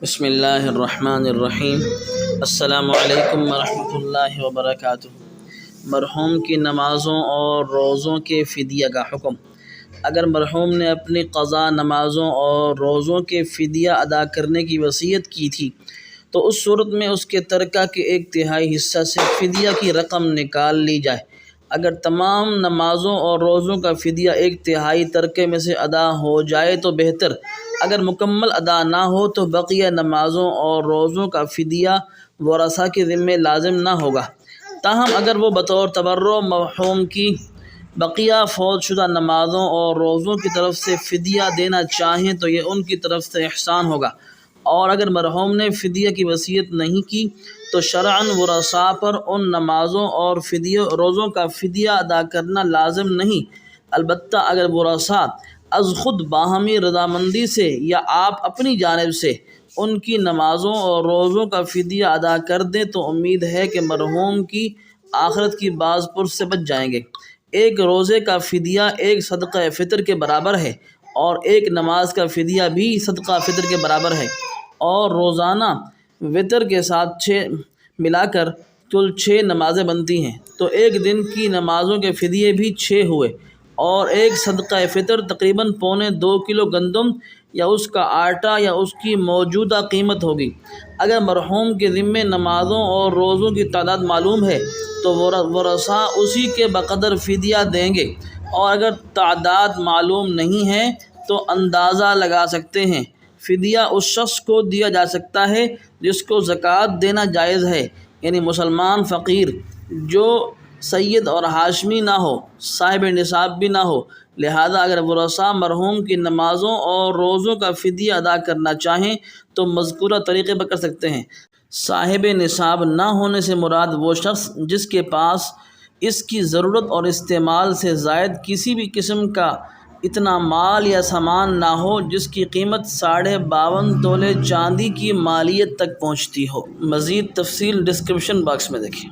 بسم اللہ الرحمن الرحیم۔ السلام علیکم ورحمۃ اللہ وبرکاتہ۔ مرحوم کی نمازوں اور روزوں کے فدیہ کا حکم۔ اگر مرحوم نے اپنی قضا نمازوں اور روزوں کے فدیہ ادا کرنے کی وصیت کی تھی تو اس صورت میں اس کے ترکہ کے 1/3 حصہ سے فدیہ کی رقم نکال لی جائے۔ اگر تمام نمازوں اور روزوں کا فدیہ 1/3 ترکے میں سے ادا ہو جائے تو بہتر، اگر مکمل ادا نہ ہو تو بقیہ نمازوں اور روزوں کا فدیہ ورثاء کے ذمے لازم نہ ہوگا۔ تاہم اگر وہ بطور تبرع مرحوم کی بقیہ فوت شدہ نمازوں اور روزوں کی طرف سے فدیہ دینا چاہیں تو یہ ان کی طرف سے احسان ہوگا، اور اگر مرحوم نے فدیہ کی وصیت نہیں کی تو شرعاً ورثاء پر ان نمازوں اور روزوں کا فدیہ ادا کرنا لازم نہیں۔ البتہ اگر ورثاء از خود باہمی رضامندی سے یا آپ اپنی جانب سے ان کی نمازوں اور روزوں کا فدیہ ادا کر دیں تو امید ہے کہ مرحوم کی آخرت کی باز پرس سے بچ جائیں گے۔ ایک روزے کا فدیہ ایک صدقہ فطر کے برابر ہے، اور ایک نماز کا فدیہ بھی صدقہ فطر کے برابر ہے، اور روزانہ وتر کے ساتھ ملا کر کل 6 نمازیں بنتی ہیں، تو ایک دن کی نمازوں کے فدیے بھی 6 ہوئے، اور ایک صدقہ فطر تقریباً 2.25 کلو گندم یا اس کا آٹا یا اس کی موجودہ قیمت ہوگی۔ اگر مرحوم کے ذمے نمازوں اور روزوں کی تعداد معلوم ہے تو ورثاء اسی کے بقدر فدیہ دیں گے، اور اگر تعداد معلوم نہیں ہے تو اندازہ لگا سکتے ہیں۔ فدیہ اس شخص کو دیا جا سکتا ہے جس کو زکوٰۃ دینا جائز ہے، یعنی مسلمان فقیر جو سید اور ہاشمی نہ ہو، صاحب نصاب بھی نہ ہو۔ لہذا اگر ورثاء مرحوم کی نمازوں اور روزوں کا فدیہ ادا کرنا چاہیں تو مذکورہ طریقے پر کر سکتے ہیں۔ صاحب نصاب نہ ہونے سے مراد وہ شخص جس کے پاس اس کی ضرورت اور استعمال سے زائد کسی بھی قسم کا اتنا مال یا سامان نہ ہو جس کی قیمت 52.5 تولے چاندی کی مالیت تک پہنچتی ہو۔ مزید تفصیل ڈسکرپشن باکس میں دیکھیں۔